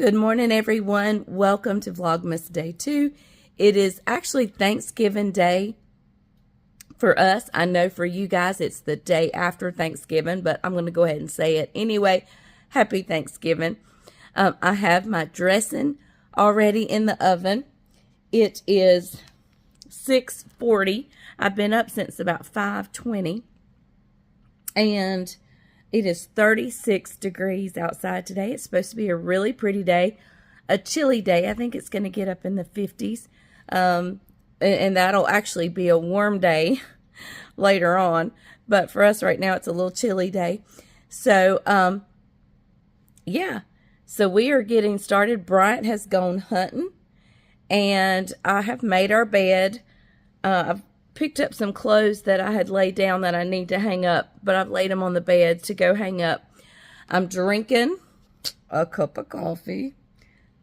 Good morning, everyone. Welcome to Vlogmas Day 2. It is actually Thanksgiving Day for us. I know for you guys it's the day after Thanksgiving, but I'm going to go ahead and say it anyway. Happy Thanksgiving. I have my dressing already in the oven. It is 6:40. I've been up since about 5:20, and it is 36 degrees outside today. It's supposed to be a really pretty day, a chilly day. I think it's going to get up in the 50s, and that'll actually be a warm day later on. But for us right now, it's a little chilly day. So, yeah. So we are getting started. Bryant has gone hunting, and I have made our bed. I've picked up some clothes that I had laid down that I need to hang up, but I've laid them on the bed to go hang up. I'm drinking a cup of coffee.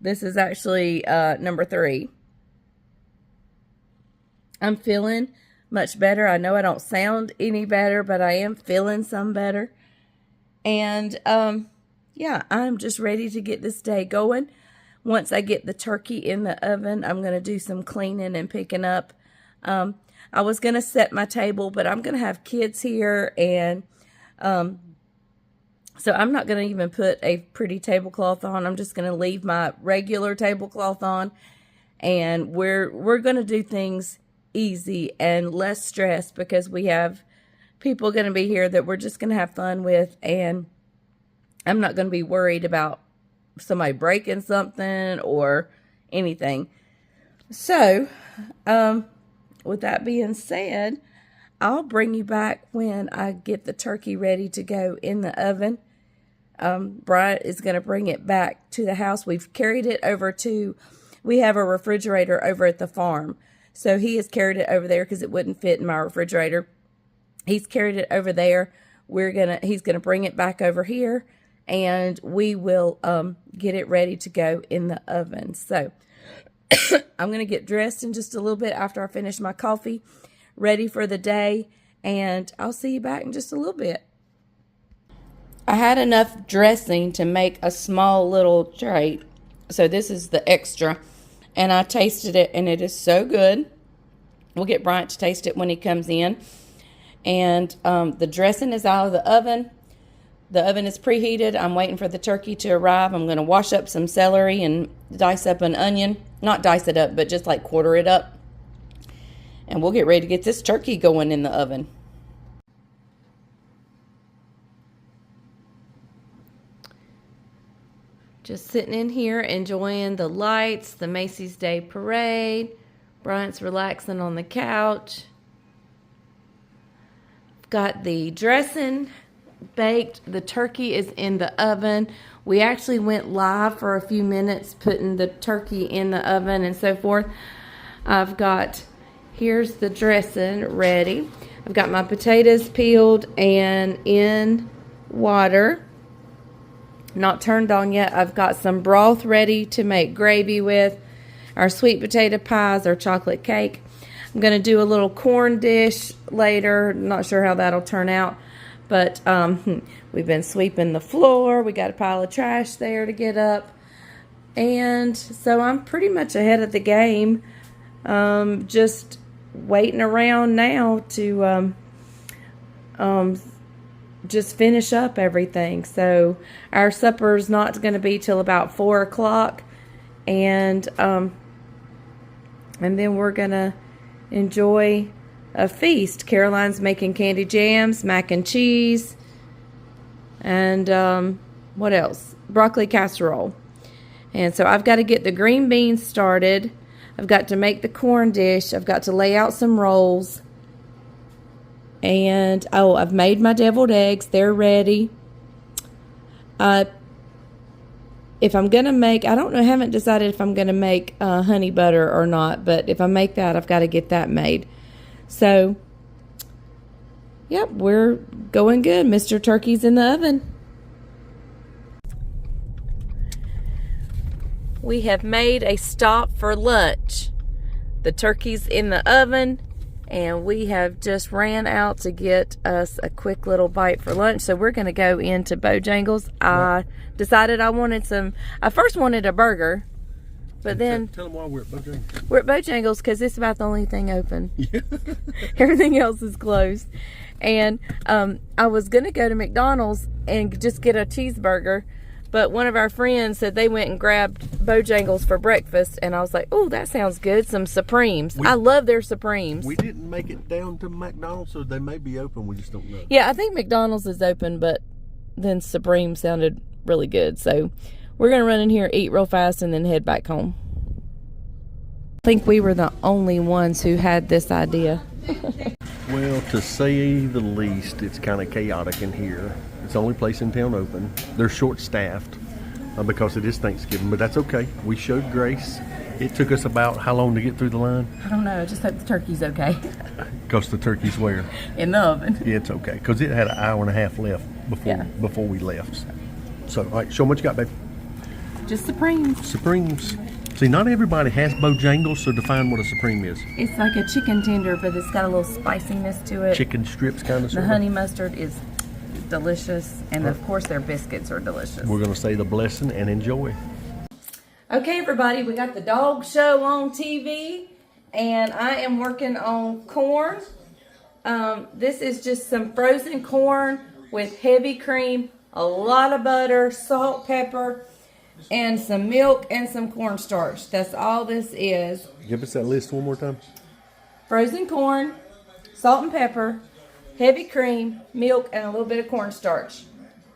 This is actually number 3. I'm feeling much better. I know I don't sound any better, but I am feeling some better. And yeah, I'm just ready to get this day going. Once I get the turkey in the oven, I'm going to do some cleaning and picking up. I was going to set my table, but I'm going to have kids here, and so I'm not going to even put a pretty tablecloth on. I'm just going to leave my regular tablecloth on, and we're going to do things easy and less stress because we have people going to be here that we're just going to have fun with, and I'm not going to be worried about somebody breaking something or anything. So, with that being said, I'll bring you back when I get the turkey ready to go in the oven. Bryant is going to bring it back to the house. We've carried it over we have a refrigerator over at the farm. So he has carried it over there because it wouldn't fit in my refrigerator. He's carried it over there. He's going to bring it back over here, and we will get it ready to go in the oven. So I'm going to get dressed in just a little bit after I finish my coffee, ready for the day, and I'll see you back in just a little bit. I had enough dressing to make a small little tray, so this is the extra, and I tasted it, and it is so good. We'll get Bryant to taste it when he comes in, and the dressing is out of the oven. The oven is preheated. I'm waiting for the turkey to arrive. I'm going to wash up some celery and dice up an onion. Not dice it up, but just like quarter it up. And we'll get ready to get this turkey going in the oven. Just sitting in here enjoying the lights, the Macy's Day Parade. Bryant's relaxing on the couch. Got the dressing baked. The turkey is in the oven. We actually went live for a few minutes putting the turkey in the oven and so forth. Here's the dressing ready. I've got my potatoes peeled and in water, not turned on yet. I've got some broth ready to make gravy with, our sweet potato pies, our chocolate cake. I'm going to do a little corn dish later. Not sure how that'll turn out. But we've been sweeping the floor. We got a pile of trash there to get up. And so I'm pretty much ahead of the game. Just waiting around now to just finish up everything. So our supper's not going to be till about 4 o'clock. And then we're going to enjoy a feast. Caroline's making candy jams, mac and cheese, and what else? Broccoli casserole. And so I've got to get the green beans started. I've got to make the corn dish. I've got to lay out some rolls. And, oh, I've made my deviled eggs. They're ready. If I'm going to make, I don't know, I haven't decided if I'm going to make honey butter or not, but if I make that, I've got to get that made. So, yep, we're going good. Mr. Turkey's in the oven. We have made a stop for lunch. The turkey's in the oven. and we have just ran out to get us a quick little bite for lunch. So we're going to go into Bojangles. I decided I first wanted a burger, but then... Tell them why we're at Bojangles. We're at Bojangles because it's about the only thing open. Yeah. Everything else is closed. And I was going to go to McDonald's and just get a cheeseburger, but one of our friends said they went and grabbed Bojangles for breakfast, and I was like, oh, that sounds good. Some Supremes. I love their Supremes. We didn't make it down to McDonald's, so they may be open. We just don't know. Yeah, I think McDonald's is open, but then Supreme sounded really good. So we're going to run in here, eat real fast, and then head back home. I think we were the only ones who had this idea. Well, to say the least, it's kind of chaotic in here. It's the only place in town open. They're short-staffed because it is Thanksgiving, but that's okay. We showed grace. It took us about how long to get through the line? I don't know. I just hope the turkey's okay. Because the turkey's where? In the oven. Yeah, it's okay. Because it had an hour and a half left before we left. So, all right, show them what you got, babe. Just Supremes. Supremes. See, not everybody has Bojangles, so define what a Supreme is. It's like a chicken tender, but it's got a little spiciness to it. Chicken strips kind of The honey mustard is delicious, and of course their biscuits are delicious. We're going to say the blessing and enjoy. Okay, everybody, we got the dog show on TV, and I am working on corn. This is just some frozen corn with heavy cream, a lot of butter, salt, pepper, and some milk and some cornstarch. That's all this is. Give us that list one more time. Frozen corn, salt and pepper, heavy cream, milk, and a little bit of cornstarch.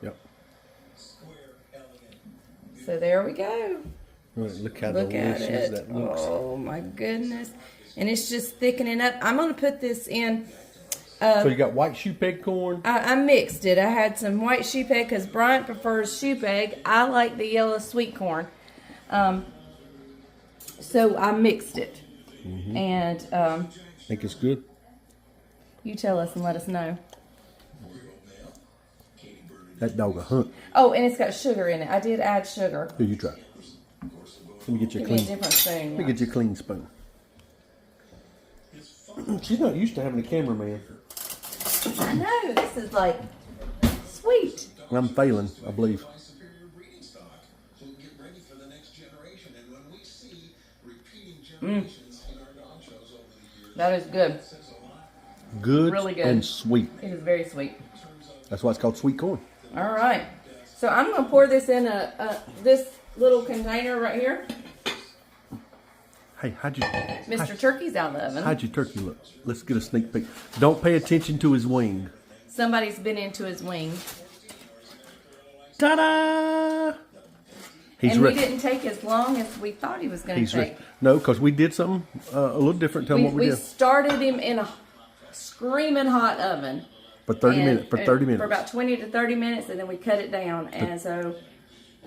Yep. So there we go. All right, look how delicious that looks. Oh my goodness. And it's just thickening up. I'm going to put this in. So you got white shoe peg corn? I mixed it. I had some white shoe peg because Bryant prefers shoe peg. I like the yellow sweet corn. So I mixed it. Mm-hmm. And think it's good? You tell us and let us know. That dog a hunt. Oh, and it's got sugar in it. I did add sugar. Here, you try. Let me get you a clean. Give me a different spoon. Let me get you a clean spoon. She's not used to having a cameraman. I know. This is like sweet. I'm failing, I believe. That is good. Good, really good, and sweet. It is very sweet. That's why it's called sweet corn. All right. So I'm going to pour this in this little container right here. Hey, Mr. Turkey's out of the oven. How'd your turkey look? Let's get a sneak peek. Don't pay attention to his wing. Somebody's been into his wing. Ta-da! And we didn't take as long as we thought he was going to take. No, because we did something a little different. Tell him what we did. We started him in a screaming hot oven. For 30 minutes. For 30 minutes. For about 20 to 30 minutes, and then we cut it down. And so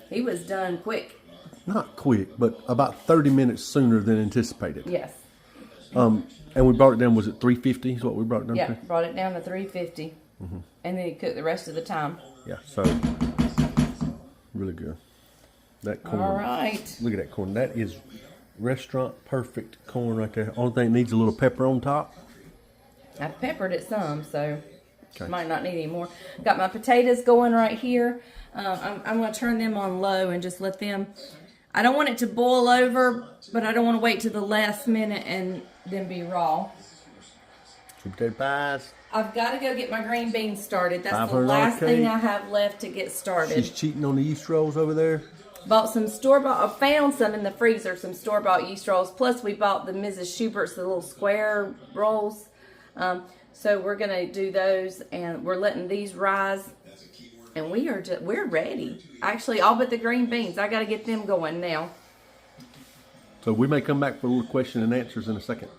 he was done quick. Not quick, but about 30 minutes sooner than anticipated. Yes. And we brought it down, was it 350 is what we brought it down to? Yeah, brought it down to 350. Mm-hmm. And then he cooked the rest of the time. Yeah, so really good. That corn. All right. Look at that corn. That is restaurant perfect corn right there. Only thing it needs a little pepper on top. I peppered it some, so might not need any more. Got my potatoes going right here. I'm going to turn them on low and just let them... I don't want it to boil over, but I don't want to wait to the last minute and then be raw. Sweet potato pies. I've got to go get my green beans started. That's the last thing I have left to get started. She's cheating on the yeast rolls over there. Bought some store-bought. I found some in the freezer, some store-bought yeast rolls. Plus, we bought the Mrs. Schubert's, the little square rolls. So we're going to do those, and we're letting these rise. And we're ready. Actually, all but the green beans. I got to get them going now. So we may come back for a little question and answers in a second.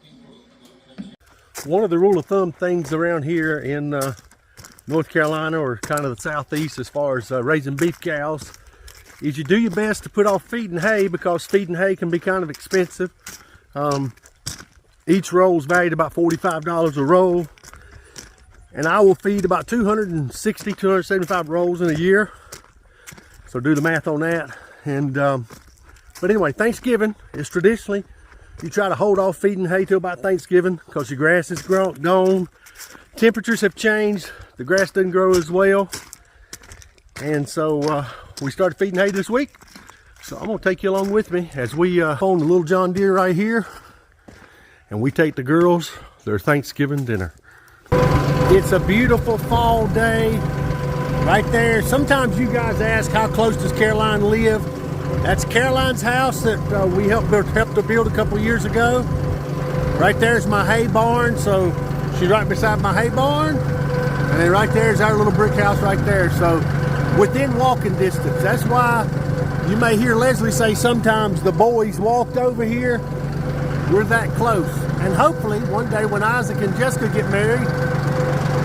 One of the rule of thumb things around here in North Carolina, or kind of the southeast as far as raising beef cows, is you do your best to put off feeding hay, because feeding hay can be kind of expensive. Each roll is valued about $45 a roll. And I will feed about 260, 275 rolls in a year. So do the math on that. And but anyway, Thanksgiving is traditionally You try to hold off feeding hay till about Thanksgiving because your grass is gone. Temperatures have changed. The grass doesn't grow as well. And so we started feeding hay this week. So I'm gonna take you along with me as we own the little John Deere right here. And we take the girls their Thanksgiving dinner. It's a beautiful fall day right there. Sometimes you guys ask, how close does Caroline live? That's Caroline's house that we helped to build a couple years ago. Right there's my hay barn, so she's right beside my hay barn. And then right there's our little brick house right there. So within walking distance. That's why you may hear Leslie say sometimes the boys walked over here. We're that close. And hopefully one day when Isaac and Jessica get married,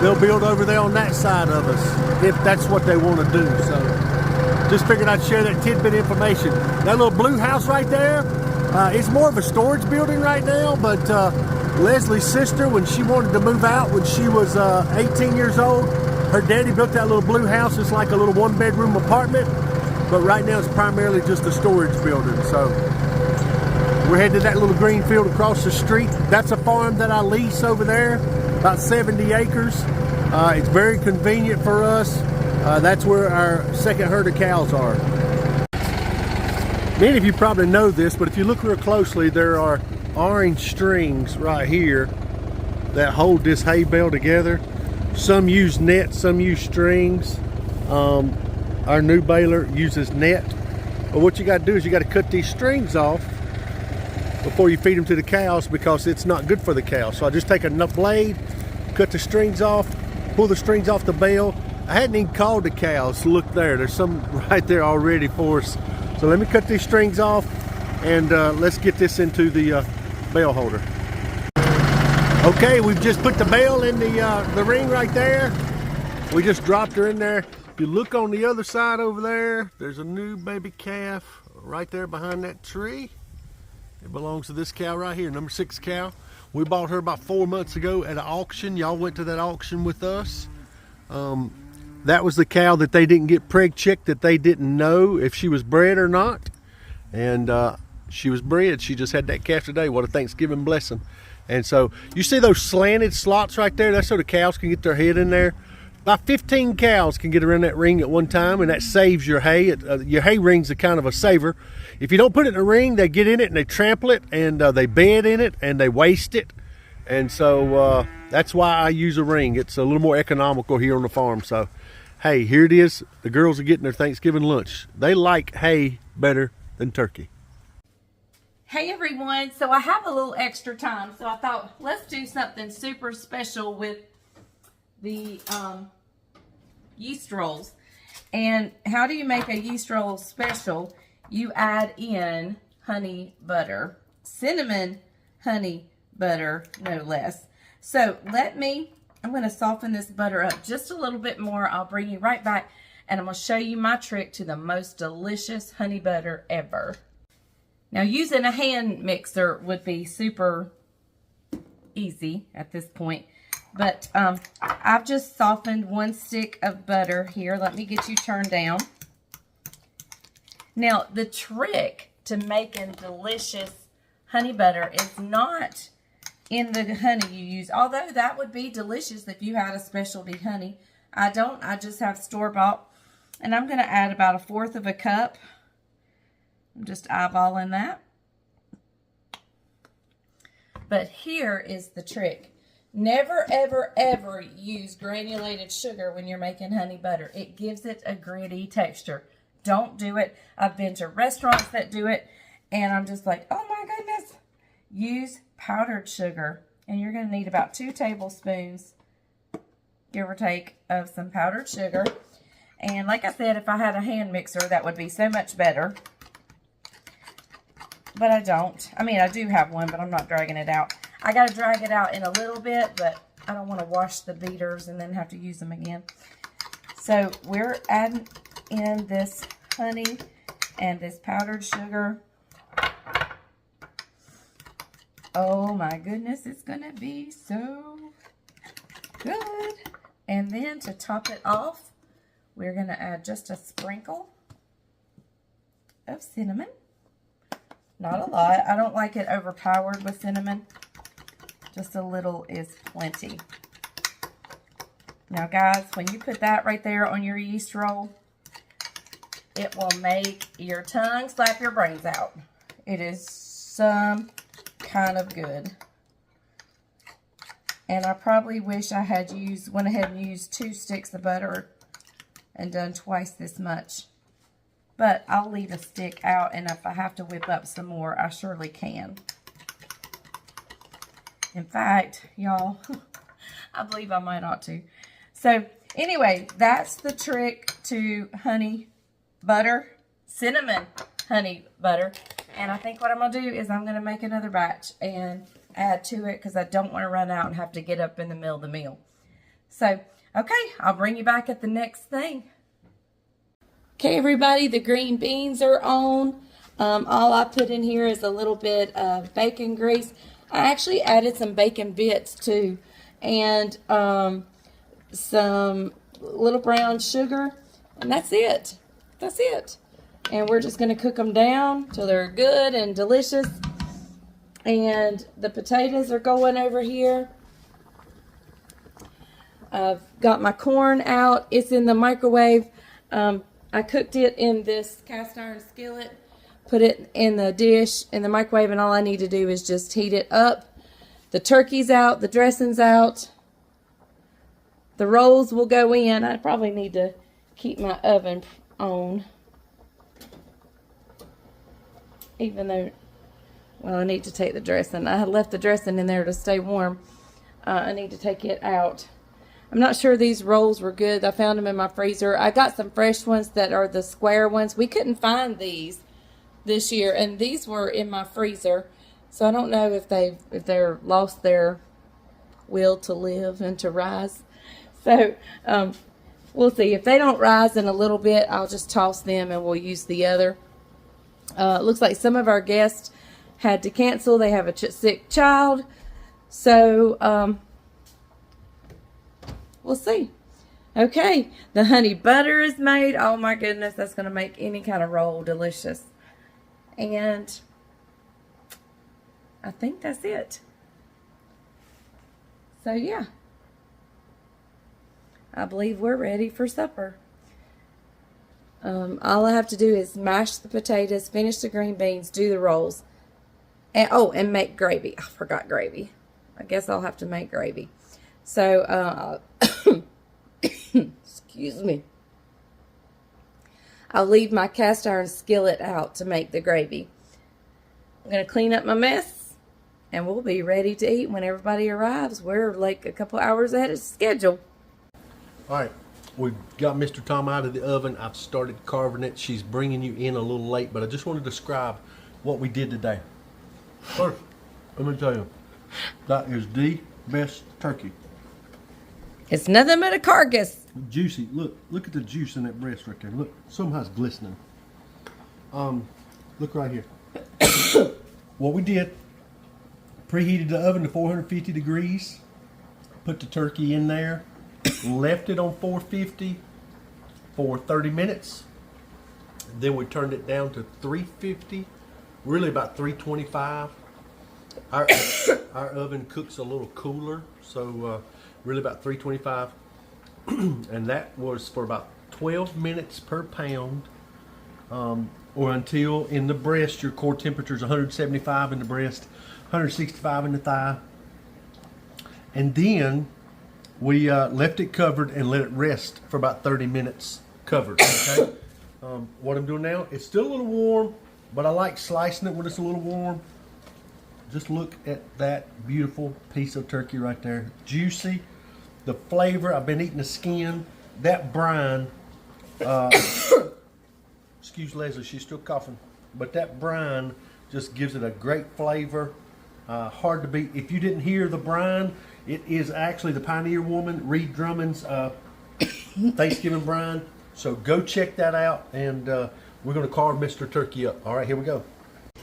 they'll build over there on that side of us, if that's what they want to do. So just figured I'd share that tidbit information. That little blue house right there, it's more of a storage building right now, but Leslie's sister, when she wanted to move out when she was 18 years old, her daddy built that little blue house. It's like a little one-bedroom apartment, but right now it's primarily just a storage building. So we're headed to that little green field across the street. That's a farm that I lease over there, about 70 acres. It's very convenient for us. That's where our second herd of cows are. Many of you probably know this, but if you look real closely, there are orange strings right here that hold this hay bale together. Some use net, some use strings. Our new baler uses net. But what you got to do is you got to cut these strings off before you feed them to the cows, because it's not good for the cows. So I just take a blade, cut the strings off, pull the strings off the bale. I hadn't even called the cows. Look there, there's some right there already for us. So let me cut these strings off and let's get this into the bale holder. Okay, we've just put the bale in the ring right there. We just dropped her in there. If you look on the other side over there, there's a new baby calf right there behind that tree. It belongs to this cow right here, number 6 cow. We bought her about 4 months ago at an auction. Y'all went to that auction with us. That was the cow that they didn't get preg checked, that they didn't know if she was bred or not. And she was bred. She just had that calf today. What a Thanksgiving blessing. And so you see those slanted slots right there? That's so the cows can get their head in there. About 15 cows can get around that ring at one time, and that saves your hay. Your hay ring's a kind of a saver. If you don't put it in a ring, they get in it and they trample it, and they bed in it and they waste it. And so that's why I use a ring. It's a little more economical here on the farm. So hey, here it is. The girls are getting their Thanksgiving lunch. They like hay better than turkey. Hey everyone, so I have a little extra time, so I thought let's do something super special with the yeast rolls. And how do you make a yeast roll special? You add in honey butter, cinnamon honey butter, no less. So I'm going to soften this butter up just a little bit more. I'll bring you right back and I'm going to show you my trick to the most delicious honey butter ever. Now, using a hand mixer would be super easy at this point. But I've just softened 1 stick of butter here. Let me get you turned down. Now, the trick to making delicious honey butter is not in the honey you use. Although that would be delicious if you had a specialty honey. I don't. I just have store-bought. And I'm going to add about 1/4 of a cup. I'm just eyeballing that. But here is the trick. Never, ever, ever use granulated sugar when you're making honey butter. It gives it a gritty texture. Don't do it. I've been to restaurants that do it, and I'm just like, oh my goodness. Use powdered sugar, and you're going to need about 2 tablespoons, give or take, of some powdered sugar. And like I said, if I had a hand mixer, that would be so much better. But I don't. I mean, I do have one, but I'm not dragging it out. I got to drag it out in a little bit, but I don't want to wash the beaters and then have to use them again. So we're adding in this honey and this powdered sugar. Oh my goodness, it's going to be so good. And then to top it off, we're going to add just a sprinkle of cinnamon. Not a lot. I don't like it overpowered with cinnamon. Just a little is plenty. Now, guys, when you put that right there on your yeast roll, it will make your tongue slap your brains out. It is some kind of good. And I probably wish I had went ahead and used 2 sticks of butter and done twice this much. But I'll leave a stick out, and if I have to whip up some more, I surely can. In fact, y'all, I believe I might ought to. So, anyway, that's the trick to honey butter, cinnamon honey butter. And I think what I'm going to do is I'm going to make another batch and add to it because I don't want to run out and have to get up in the middle of the meal. So, okay, I'll bring you back at the next thing. Okay, everybody, the green beans are on. All I put in here is a little bit of bacon grease. I actually added some bacon bits too, and some little brown sugar, and that's it. That's it. And we're just going to cook them down till they're good and delicious. And the potatoes are going over here. I've got my corn out. It's in the microwave. I cooked it in this cast iron skillet, put it in the dish in the microwave, and all I need to do is just heat it up. The turkey's out, the dressing's out. The rolls will go in. I probably need to keep my oven on. Even though, well, I need to take the dressing. I had left the dressing in there to stay warm. I need to take it out. I'm not sure these rolls were good. I found them in my freezer. I got some fresh ones that are the square ones. We couldn't find these this year, and these were in my freezer. So I don't know if they're lost their will to live and to rise. So we'll see. If they don't rise in a little bit, I'll just toss them and we'll use the other. It looks like some of our guests had to cancel. They have a sick child. So we'll see. Okay, the honey butter is made. Oh my goodness, that's going to make any kind of roll delicious. And I think that's it. So yeah, I believe we're ready for supper. All I have to do is mash the potatoes, finish the green beans, do the rolls, and and make gravy. I forgot gravy. I guess I'll have to make gravy. So, excuse me. I'll leave my cast iron skillet out to make the gravy. I'm going to clean up my mess, and we'll be ready to eat when everybody arrives. We're like a couple hours ahead of schedule. All right, we've got Mr. Tom out of the oven. I've started carving it. She's bringing you in a little late, but I just want to describe what we did today. First, let me tell you, that is the best turkey. It's nothing but a carcass. Juicy. Look at the juice in that breast right there. Look, something's glistening. Look right here. What we did, preheated the oven to 450 degrees, put the turkey in there, left it on 450 for 30 minutes. Then we turned it down to 350, really about 325. Our oven cooks a little cooler, so really about 325. And that was for about 12 minutes per pound, or until in the breast your core temperature is 175 in the breast, 165 in the thigh. And then we left it covered and let it rest for about 30 minutes covered. Okay. What I'm doing now, it's still a little warm, but I like slicing it when it's a little warm. Just look at that beautiful piece of turkey right there. Juicy. The flavor, I've been eating the skin. That brine, excuse Leslie, she's still coughing. But that brine just gives it a great flavor. Hard to beat. If you didn't hear the brine, it is actually the Pioneer Woman, Reed Drummond's Thanksgiving brine. So go check that out, and we're going to carve Mr. Turkey up. All right, here we go.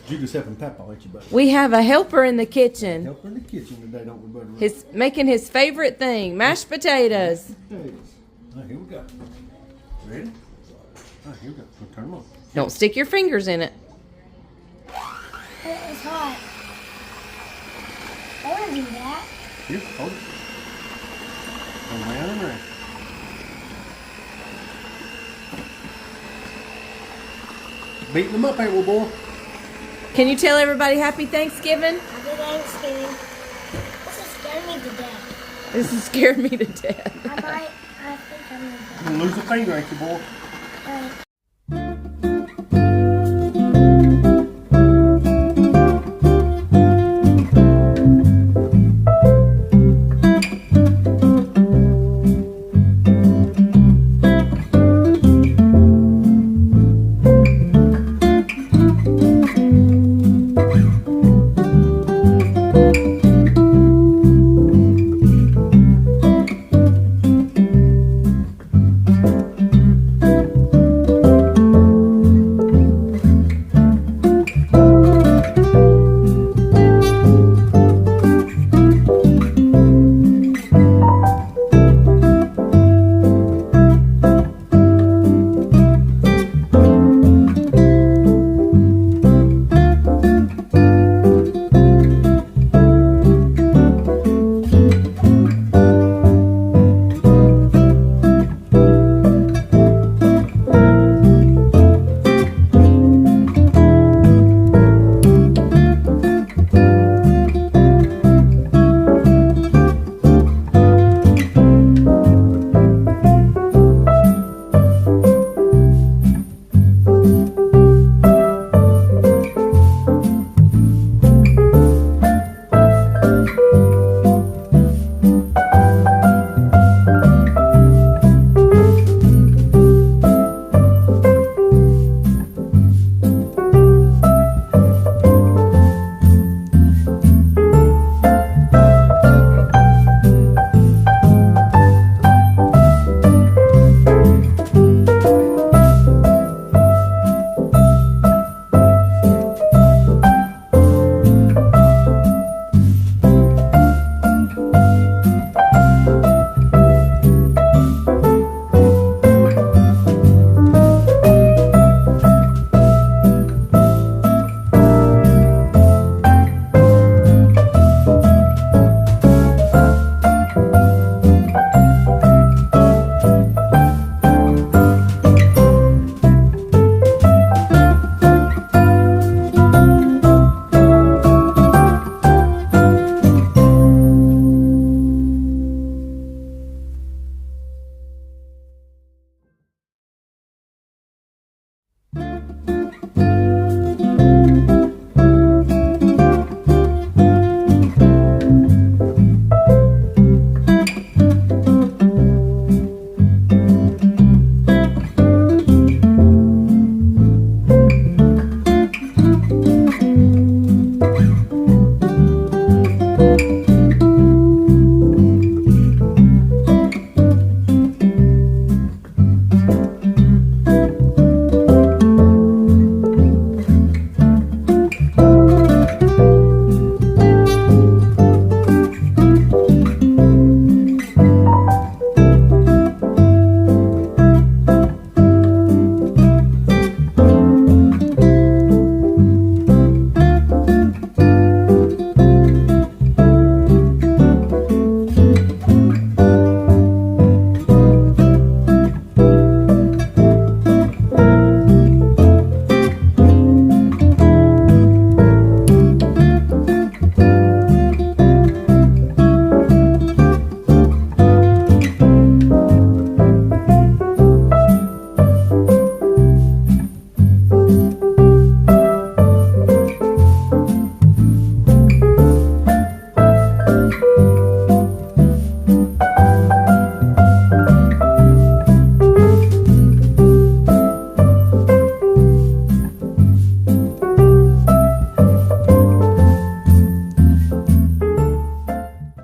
You just helping Papa, ain't you, buddy? We have a helper in the kitchen. Helper in the kitchen today, don't we, buddy? He's making his favorite thing, mashed potatoes. All right, here we go. Ready? All right, here we go. We'll turn them on. Don't stick your fingers in it. It's hot. I want to do that. Here, hold it. Around and around. Beating them up, ain't we, boy? Can you tell everybody Happy Thanksgiving? Happy Thanksgiving. This is scaring me to death. This has scared me to death. I think I'm going to You're gonna lose a finger, ain't you, boy? die.